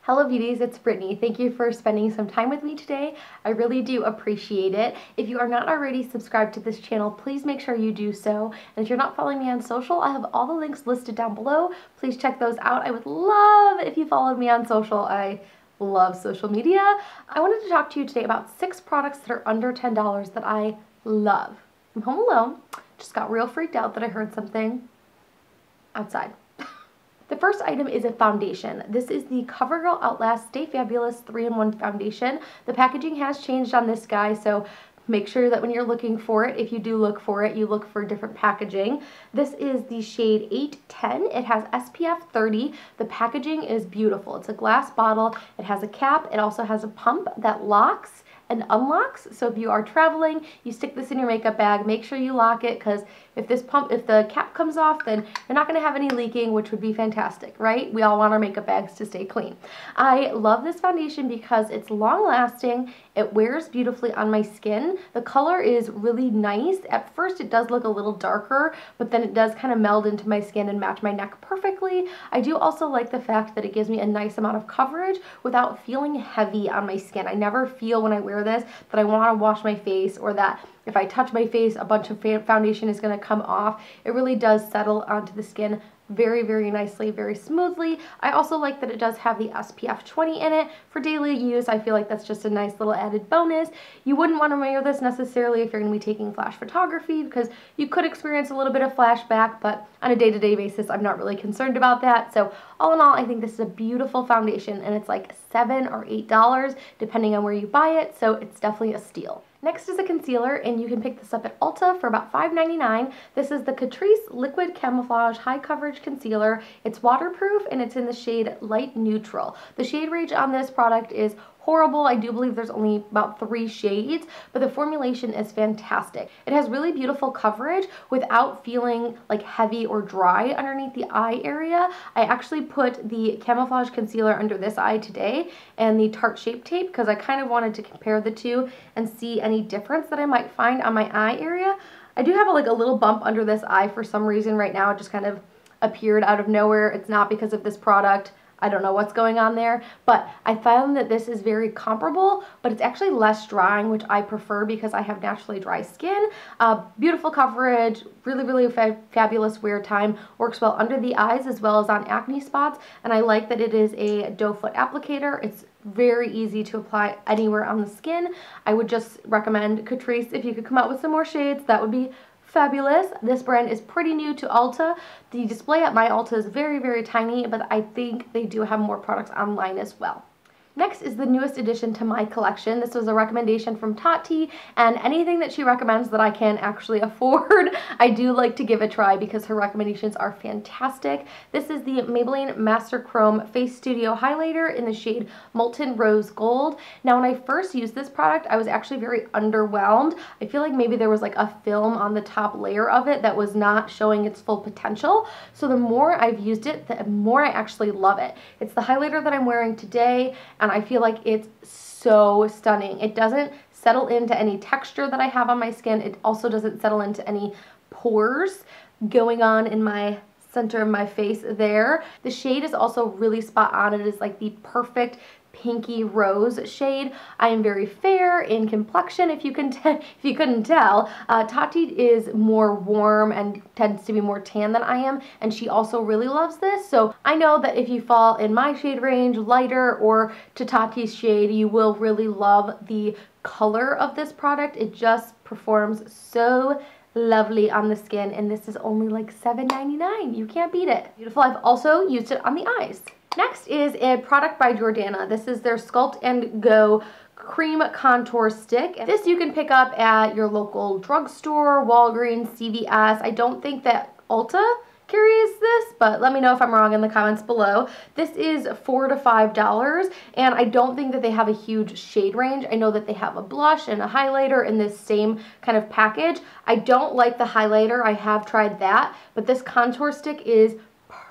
Hello beauties, it's Brittany. Thank you for spending some time with me today. I really do appreciate it. If you are not already subscribed to this channel, please make sure you do so. And if you're not following me on social, I have all the links listed down below. Please check those out. I would love if you followed me on social. I love social media. I wanted to talk to you today about 6 products that are under $10 that I love. I'm home alone. Just got real freaked out that I heard something outside. The first item is a foundation. This is the CoverGirl Outlast Stay Fabulous 3-in-1 foundation. The packaging has changed on this guy, so make sure that when you're looking for it, if you do look for it, you look for different packaging. This is the shade 810. It has SPF 30. The packaging is beautiful. It's a glass bottle. It has a cap. It also has a pump that locks and unlocks. So if you are traveling, you stick this in your makeup bag, make sure you lock it, because if the cap comes off, then you're not gonna have any leaking, which would be fantastic, right? We all want our makeup bags to stay clean. I love this foundation because it's long lasting. It wears beautifully on my skin. The color is really nice. At first it does look a little darker, but then it does kind of meld into my skin and match my neck perfectly. I do also like the fact that it gives me a nice amount of coverage without feeling heavy on my skin. I never feel when I wear this that I want to wash my face, or that if I touch my face a bunch of foundation is going to come off. It really does settle onto the skin very, very nicely, very smoothly. I also like that it does have the SPF 20 in it. For daily use, I feel like that's just a nice little added bonus. You wouldn't want to wear this necessarily if you're going to be taking flash photography, because you could experience a little bit of flashback, but on a day-to-day basis, I'm not really concerned about that. So all in all, I think this is a beautiful foundation, and it's like $7 or $8 depending on where you buy it, so it's definitely a steal. Next is a concealer, and you can pick this up at Ulta for about $5.99. This is the Catrice Liquid Camouflage High Coverage Concealer. It's waterproof, and it's in the shade Light Neutral. The shade range on this product is horrible. I do believe there's only about 3 shades, but the formulation is fantastic. It has really beautiful coverage without feeling like heavy or dry underneath the eye area. I actually put the camouflage concealer under this eye today and the Tarte Shape Tape because I kind of wanted to compare the two and see any difference that I might find on my eye area. I do have a little bump under this eye for some reason right now. It just kind of appeared out of nowhere. It's not because of this product. I don't know what's going on there, but I found that this is very comparable, but it's actually less drying, which I prefer because I have naturally dry skin. Beautiful coverage, really fabulous wear time, works well under the eyes as well as on acne spots, and I like that it is a doe foot applicator. It's very easy to apply anywhere on the skin. I would just recommend Catrice. If you could come out with some more shades, that would be fabulous. This brand is pretty new to Ulta. The display at my Ulta is very tiny, but I think they do have more products online as well. Next is the newest addition to my collection. This was a recommendation from Tati, and anything that she recommends that I can actually afford, I do like to give a try because her recommendations are fantastic. This is the Maybelline Master Chrome Face Studio Highlighter in the shade Molten Rose Gold. Now, when I first used this product, I was actually very underwhelmed. I feel like maybe there was like a film on the top layer of it that was not showing its full potential. So the more I've used it, the more I actually love it. It's the highlighter that I'm wearing today, and I feel like it's so stunning. It doesn't settle into any texture that I have on my skin. It also doesn't settle into any pores going on in my center of my face there. The shade is also really spot on. It is like the perfect pinky rose shade. I am very fair in complexion, if you couldn't tell. Tati is more warm and tends to be more tan than I am, and she also really loves this. So I know that if you fall in my shade range, lighter, or to Tati's shade, you will really love the color of this product. It just performs so lovely on the skin, and this is only like $7.99. You can't beat it. Beautiful. I've also used it on the eyes. Next is a product by Jordana. This is their Sculpt and Go Cream Contour Stick. This you can pick up at your local drugstore, Walgreens, CVS. I don't think that Ulta carries this, but let me know if I'm wrong in the comments below. This is $4 to $5, and I don't think that they have a huge shade range. I know that they have a blush and a highlighter in this same kind of package. I don't like the highlighter. I have tried that, but this contour stick is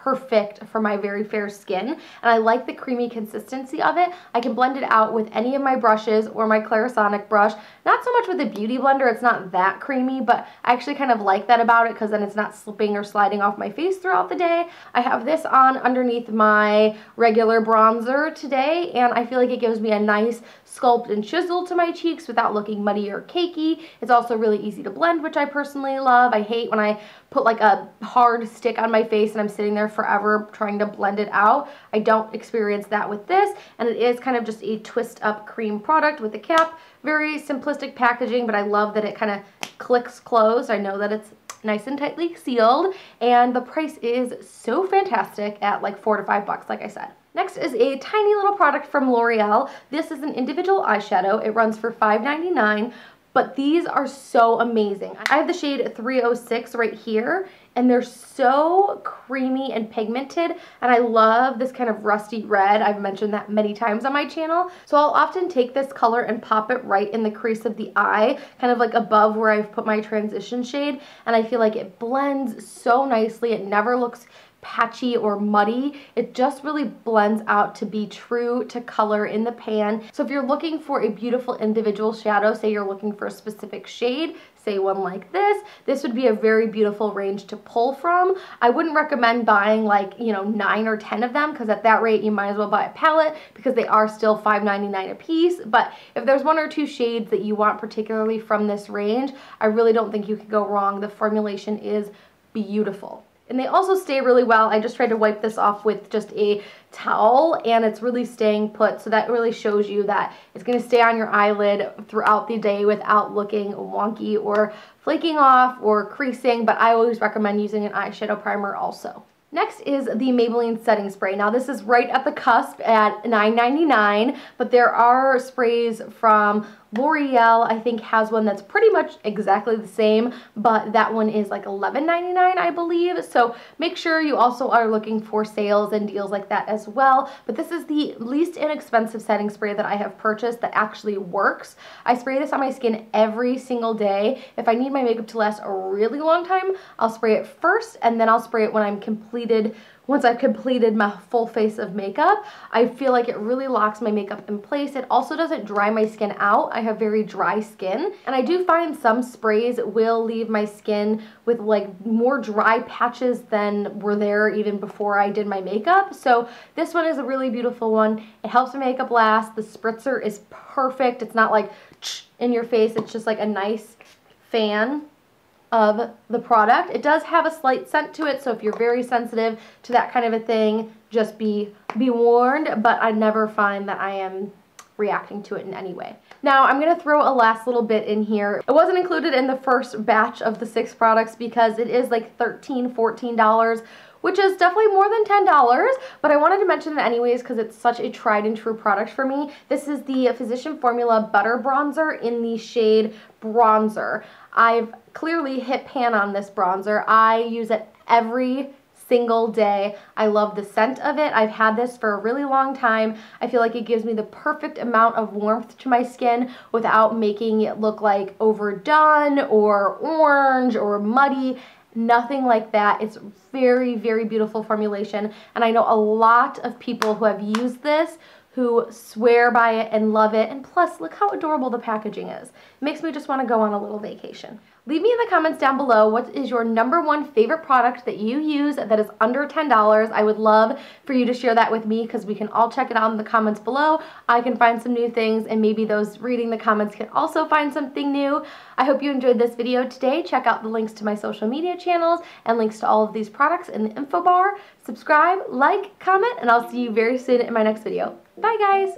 perfect for my very fair skin, and I like the creamy consistency of it. I can blend it out with any of my brushes or my Clarisonic brush. Not so much with a beauty blender, it's not that creamy, but I actually kind of like that about it because then it's not slipping or sliding off my face throughout the day. I have this on underneath my regular bronzer today, and I feel like it gives me a nice sculpt and chisel to my cheeks without looking muddy or cakey. It's also really easy to blend, which I personally love. I hate when I put like a hard stick on my face and I'm sitting there forever trying to blend it out. I don't experience that with this, and it is kind of just a twist up cream product with a cap. Very simplistic packaging, but I love that it kind of clicks closed. I know that it's nice and tightly sealed, and the price is so fantastic at like $4 to $5, like I said. Next is a tiny little product from L'Oreal. This is an individual eyeshadow. It runs for $5.99, but these are so amazing. I have the shade 306 right here, and they're so creamy and pigmented, and I love this kind of rusty red. I've mentioned that many times on my channel. So I'll often take this color and pop it right in the crease of the eye, kind of like above where I've put my transition shade, and I feel like it blends so nicely. It never looks patchy or muddy. It just really blends out to be true to color in the pan. So if you're looking for a beautiful individual shadow, say you're looking for a specific shade, say one like this would be a very beautiful range to pull from. I wouldn't recommend buying like, 9 or 10 of them, because at that rate you might as well buy a palette, because they are still $5.99 a piece. But if there's 1 or 2 shades that you want particularly from this range, I really don't think you could go wrong. The formulation is beautiful. And they also stay really well. I just tried to wipe this off with just a towel, and it's really staying put, so that really shows you that it's going to stay on your eyelid throughout the day without looking wonky or flaking off or creasing. But I always recommend using an eyeshadow primer also. Next is the Maybelline setting spray. Now this is right at the cusp at $9.99, but there are sprays from L'Oreal, I think, has one that's pretty much exactly the same, but that one is like $11.99, I believe. So make sure you also are looking for sales and deals like that as well. But this is the least inexpensive setting spray that I have purchased that actually works. I spray this on my skin every single day. If I need my makeup to last a really long time, I'll spray it first, and then I'll spray it when I'm once I've completed my full face of makeup. I feel like it really locks my makeup in place. It also doesn't dry my skin out. I have very dry skin, and I do find some sprays will leave my skin with like more dry patches than were there even before I did my makeup. So this one is a really beautiful one. It helps my makeup last. The spritzer is perfect. It's not like in your face. It's just like a nice fan of the product. It does have a slight scent to it, so if you're very sensitive to that kind of a thing, just be warned, but I never find that I am reacting to it in any way. Now I'm going to throw a last little bit in here. It wasn't included in the first batch of the 6 products because it is like $13, $14, which is definitely more than $10, but I wanted to mention it anyways because it's such a tried and true product for me. This is the Physician Formula Butter Bronzer in the shade Bronzer. I've clearly hit pan on this bronzer. I use it every single day. I love the scent of it. I've had this for a really long time. I feel like it gives me the perfect amount of warmth to my skin without making it look like overdone or orange or muddy. Nothing like that. It's very, very beautiful formulation, and I know a lot of people who have used this who swear by it and love it, and plus look how adorable the packaging is. It makes me just want to go on a little vacation. Leave me in the comments down below what is your #1 favorite product that you use that is under $10. I would love for you to share that with me because we can all check it out in the comments below. I can find some new things, and maybe those reading the comments can also find something new. I hope you enjoyed this video today. Check out the links to my social media channels and links to all of these products in the info bar. Subscribe, like, comment, and I'll see you very soon in my next video. Bye guys!